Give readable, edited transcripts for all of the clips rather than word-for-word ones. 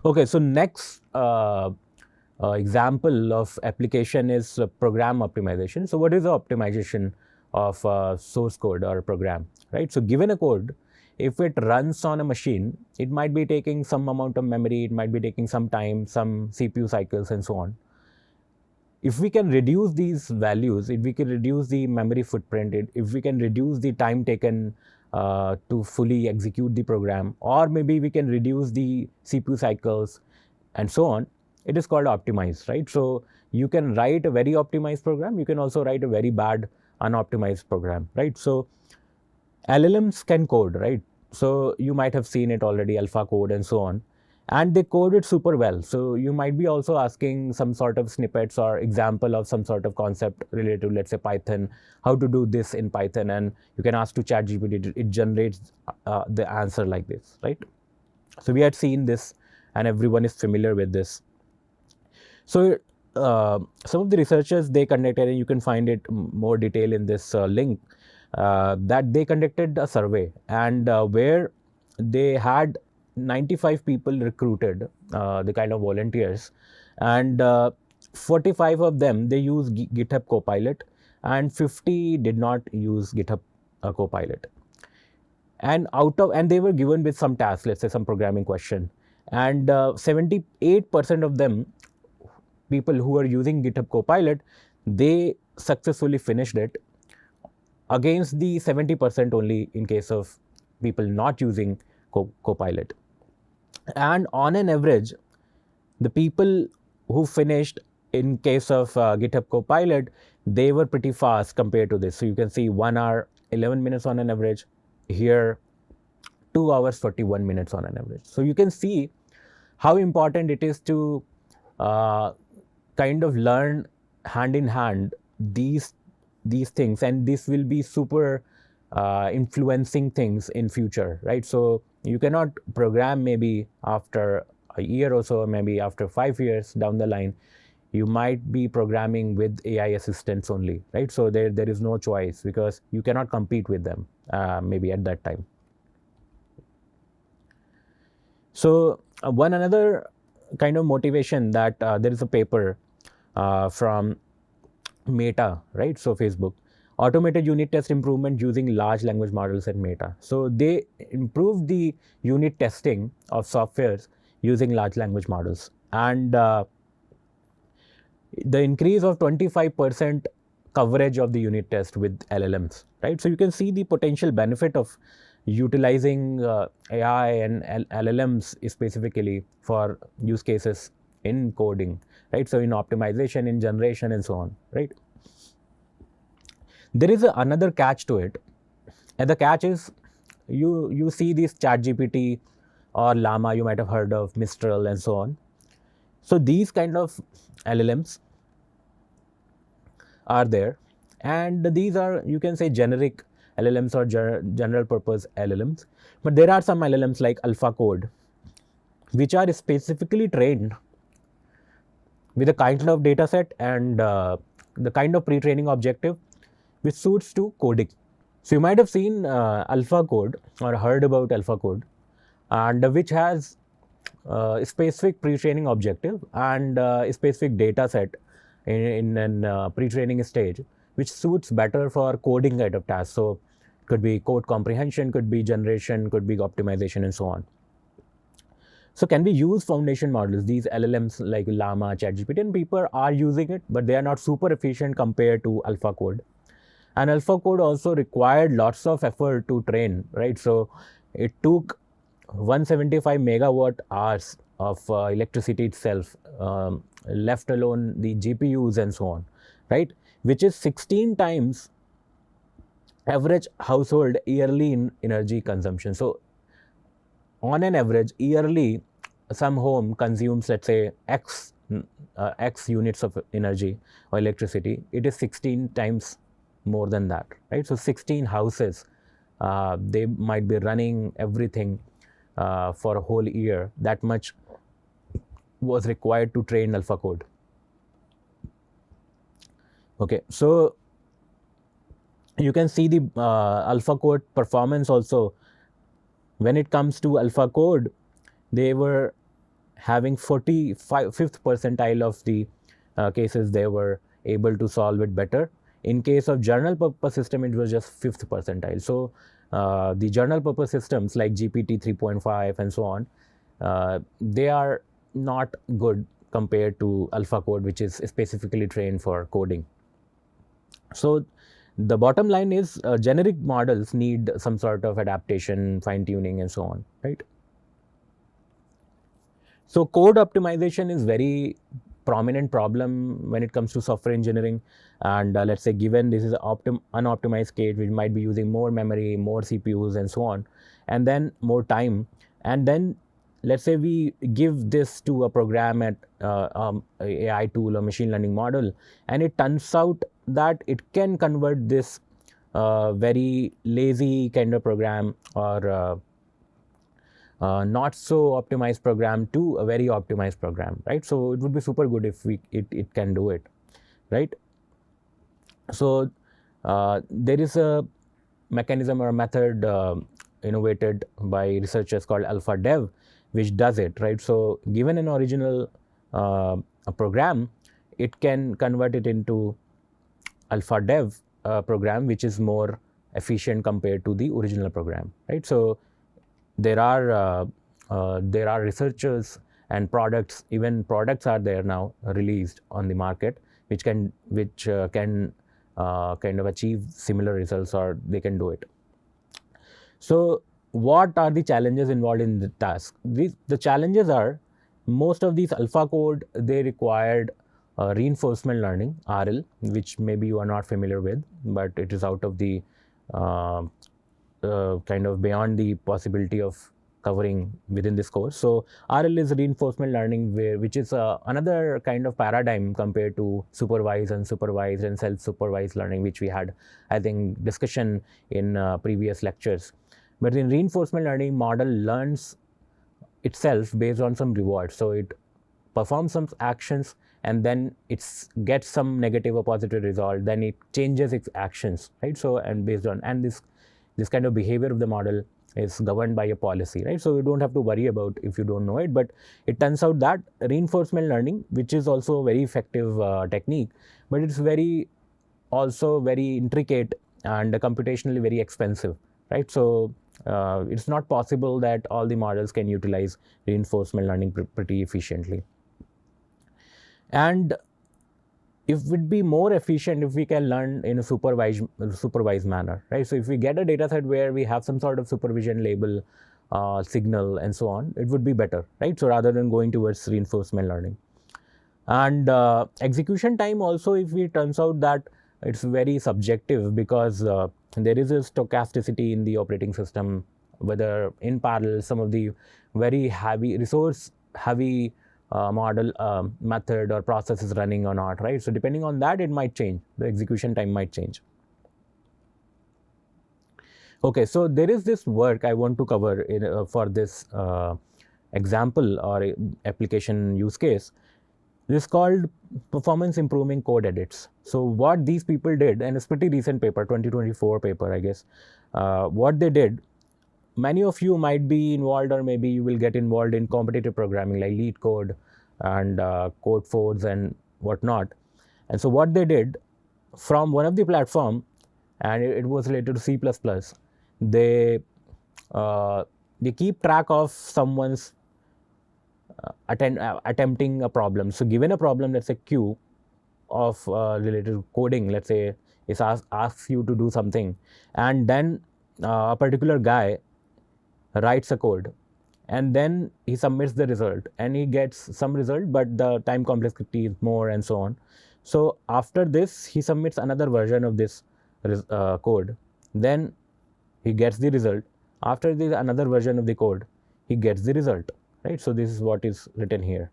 Okay, so next example of application is program optimization. So what is the optimization of source code or program, right? So given a code, if it runs on a machine, it might be taking some amount of memory, it might be taking some time, some CPU cycles and so on. If we can reduce these values, if we can reduce the memory footprint, if we can reduce the time taken to fully execute the program, or maybe we can reduce the CPU cycles and so on, it is called optimized, right? So you can write a very optimized program, you can also write a very bad unoptimized program, right? So LLMs can code, right? So you might have seen it already, alpha code and so on, and they code it super well. So you might be also asking some sort of snippets or example of some sort of concept related to, let's say, Python, how to do this in Python, and you can ask to ChatGPT, it generates the answer like this, right? So we had seen this, and everyone is familiar with this. So some of the researchers, they conducted, and you can find it more detail in this link, that they conducted a survey, and where they had 95 people recruited, the kind of volunteers, and 45 of them, they use GitHub Copilot, and 50 did not use GitHub Copilot. And they were given with some tasks, let's say some programming question, and 78% of them, people who are using GitHub Copilot, they successfully finished it, against the 70% only in case of people not using Copilot. And on an average, the people who finished in case of GitHub Copilot, they were pretty fast compared to this. So you can see 1 hour 11 minutes on an average, here 2 hours 41 minutes on an average. So you can see how important it is to kind of learn hand in hand these things, and this will be super influencing things in future, right? So you cannot program maybe after a year or so, maybe after 5 years down the line, you might be programming with AI assistants only, right? So there is no choice, because you cannot compete with them maybe at that time. So one another kind of motivation, that there is a paper from Meta, right? So Facebook, automated unit test improvement using large language models at Meta. So they improved the unit testing of softwares using large language models, and the increase of 25% coverage of the unit test with LLMs, right? So you can see the potential benefit of utilizing AI and LLMs specifically for use cases in coding, right? So in optimization, in generation and so on, right? There is another catch to it, and the catch is, you see this ChatGPT or Llama, you might have heard of Mistral and so on. So these kind of LLMs are there, and these are, you can say, generic LLMs or general purpose LLMs. But there are some LLMs like AlphaCode, which are specifically trained with a kind of data set and the kind of pre-training objective which suits to coding. So you might have seen AlphaCode or heard about AlphaCode, and which has a specific pre-training objective and a specific data set in an pre-training stage, which suits better for coding kind of tasks. So could be code comprehension, could be generation, could be optimization and so on. So can we use foundation models, these LLMs like Llama, ChatGPT, and people are using it, but they are not super efficient compared to AlphaCode. And AlphaCode also required lots of effort to train, right? So it took 175 megawatt hours of electricity itself, left alone the GPUs and so on, right? Which is 16 times average household yearly in energy consumption. So on an average, yearly, some home consumes, let's say, X units of energy or electricity. It is 16 times more than that, right? So 16 houses, they might be running everything for a whole year. That much was required to train AlphaCode. Okay, so you can see the AlphaCode performance also. When it comes to AlphaCode, they were having 45th percentile of the cases they were able to solve it better. In case of general purpose system, it was just 5th percentile. So the general purpose systems like GPT 3.5 and so on, they are not good compared to AlphaCode, which is specifically trained for coding. So the bottom line is generic models need some sort of adaptation, fine tuning and so on, right? So code optimization is very prominent problem when it comes to software engineering. And let's say given this is unoptimized case, we might be using more memory, more CPUs and so on, and then more time. And then let's say we give this to a program at AI tool or machine learning model, and it turns out that it can convert this very lazy kind of program or not so optimized program to a very optimized program, right? So it would be super good if it can do it, right? So there is a mechanism or a method innovated by researchers called AlphaDev, which does it, right? So given an original a program, it can convert it into AlphaDev program, which is more efficient compared to the original program, right? So there are researchers and products, even products are there now released on the market, which can kind of achieve similar results, or they can do it. So what are the challenges involved in the task? The challenges are, most of these AlphaCode, they required reinforcement learning, RL, which maybe you are not familiar with, but it is out of the kind of beyond the possibility of covering within this course. So RL is reinforcement learning, which is another kind of paradigm compared to supervised, unsupervised and self-supervised learning, which we had, I think, discussion in previous lectures. But in reinforcement learning, model learns itself based on some rewards. So it performs some actions and then it gets some negative or positive result, then it changes its actions, right? So, and based on, and this kind of behavior of the model is governed by a policy, right? So you don't have to worry about if you don't know it. But it turns out that reinforcement learning, which is also a very effective technique, but it's also very intricate and computationally very expensive, right? So it's not possible that all the models can utilize reinforcement learning pretty efficiently. And it would be more efficient if we can learn in a supervised manner, right? So if we get a data set where we have some sort of supervision label, signal and so on, it would be better, right? So rather than going towards reinforcement learning. And execution time also, if it turns out that it's very subjective, because there is a stochasticity in the operating system, whether in parallel some of the very resource heavy model method or process is running or not, right? So depending on that, it might change, the execution time might change. Okay, so there is this work I want to cover for this example or application use case. This is called performance improving code edits. So what these people did, and it's pretty recent paper, 2024 paper, I guess. What they did, many of you might be involved, or maybe you will get involved in competitive programming like Lead Code and Code Forge and whatnot. And so what they did from one of the platform, and it was related to C++, they keep track of someone's attempting a problem. So given a problem, let's say Q of related to coding, let's say it asks you to do something, and then a particular guy writes a code, and then he submits the result, and he gets some result, but the time complexity is more and so on. So after this, he submits another version of this code, then he gets the result. After this, another version of the code, he gets the result, right? So this is what is written here.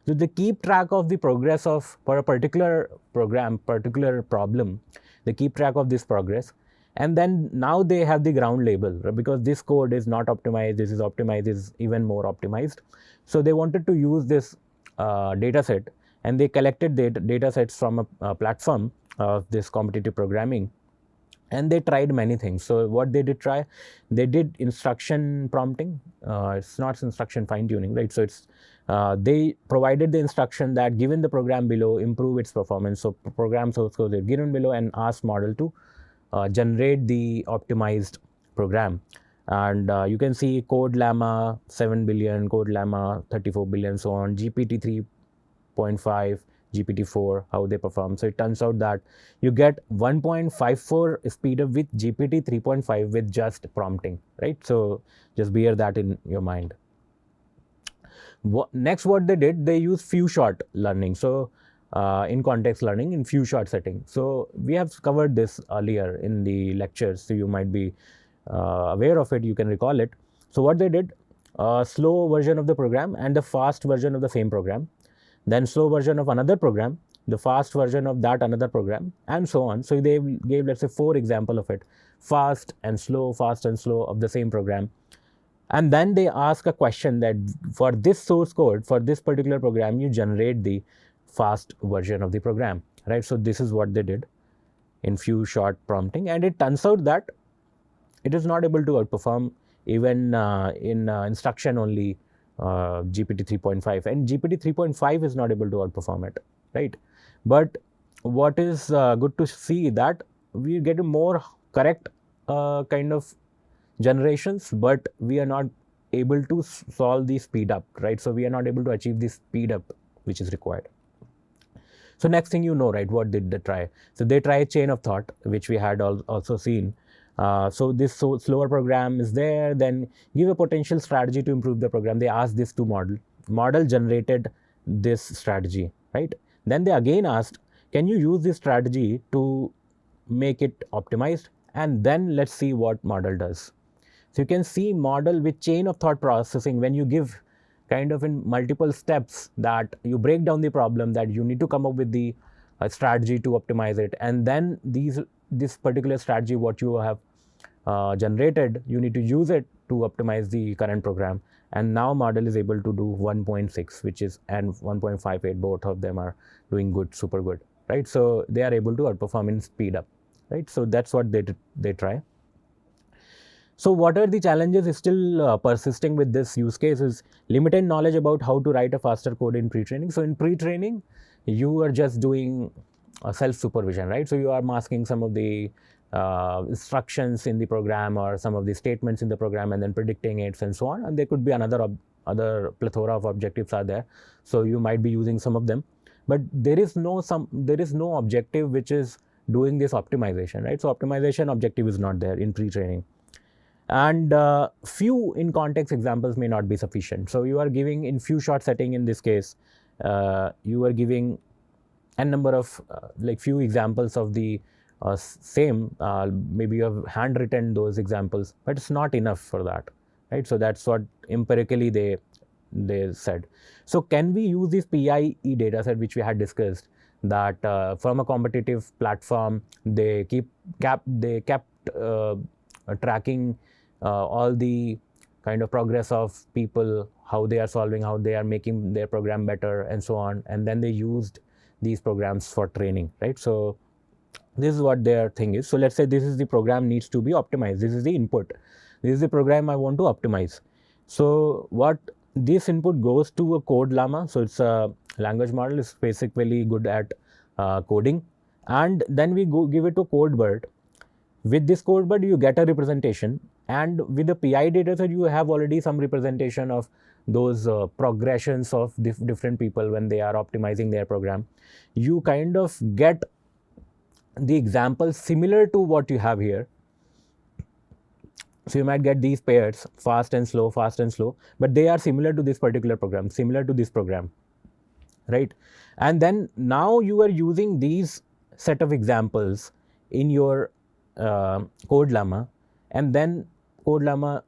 So they keep track of the progress of, for a particular program, particular problem, they keep track of this progress. And then now they have the ground label, right? Because this code is not optimized, this is optimized, this is even more optimized. So they wanted to use this data set, and they collected data sets from a platform of this competitive programming. and they tried many things. So what they did try, they did instruction prompting. It's not instruction fine tuning, right? So it's they provided the instruction that given the program below, improve its performance. So program source code is given below and ask model to generate the optimized program. And you can see code llama 7 billion, code llama 34 billion, so on, GPT 3.5, GPT-4, how they perform. So it turns out that you get 1.54 speed up with GPT 3.5 with just prompting, right? So just bear that in your mind. Next, what they did, they used few shot learning. So in context learning in few shot setting. So we have covered this earlier in the lectures, so you might be aware of it, you can recall it. So what they did, a slow version of the program and the fast version of the same program, then slow version of another program, the fast version of that another program, and so on. So they gave, let's say, 4 example of it, fast and slow of the same program. And then they ask a question that for this source code, for this particular program, you generate the fast version of the program, right? So this is what they did in few short prompting, and it turns out that it is not able to outperform even in instruction only GPT 3.5, and GPT 3.5 is not able to outperform it, right? But what is good to see that we get a more correct kind of generations, but we are not able to solve the speed up, right? So we are not able to achieve the speed up which is required. So next thing you know, right, what did they try? So they try a chain of thought, which we had also seen. So this slower program is there, then give a potential strategy to improve the program. They asked this to model generated this strategy, right? Then they again asked, can you use this strategy to make it optimized? And then let's see what model does. So you can see model with chain of thought processing, when you give kind of in multiple steps that you break down the problem, that you need to come up with the strategy to optimize it, and then this particular strategy what you have generated, you need to use it to optimize the current program. And now model is able to do 1.6, which is, and 1.58, both of them are doing good, super good, right? So they are able to outperform in speed up, right? So that's what they try. So what are the challenges still persisting with this use case is limited knowledge about how to write a faster code in pre-training. So in pre-training, you are just doing self-supervision, right? So you are masking some of the instructions in the program or some of the statements in the program and then predicting it and so on. And there could be other plethora of objectives are there. So you might be using some of them, but there is no objective which is doing this optimization, right? So optimization objective is not there in pre-training. And few in context examples may not be sufficient. So you are giving in few shot setting, in this case, you are giving a number of like few examples of the same, maybe you have handwritten those examples, but it's not enough for that, right? So that's what empirically they said. So can we use this PIE data set which we had discussed, that from a competitive platform, they kept tracking all the kind of progress of people, how they are solving, how they are making their program better and so on, and then they used these programs for training, right? So this is what their thing is. So let's say this is the program needs to be optimized, this is the input, this is the program I want to optimize. So what this input goes to a code llama, so it's a language model, is basically good at coding, and then we give it to code bird. With this code bird you get a representation, and with the PI data set you have already some representation of those progressions of different people when they are optimizing their program. You kind of get the examples similar to what you have here. So you might get these pairs, fast and slow, but they are similar to this particular program, similar to this program, right? And then now you are using these set of examples in your code llama, and then code llama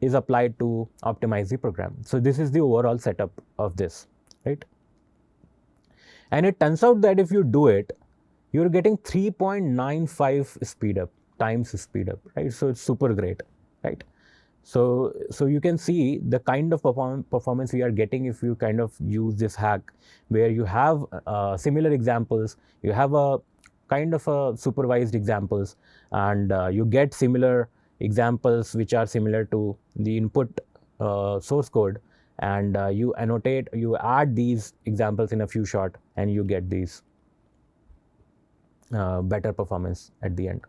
is applied to optimize the program. So this is the overall setup of this, right? And it turns out that if you do it, you're getting 3.95 speed up, times speed up, right? So it's super great, right? So you can see the kind of performance we are getting if you kind of use this hack, where you have similar examples, you have a kind of supervised examples, and you get similar examples which are similar to the input source code, and you add these examples in a few shot, and you get these better performance at the end.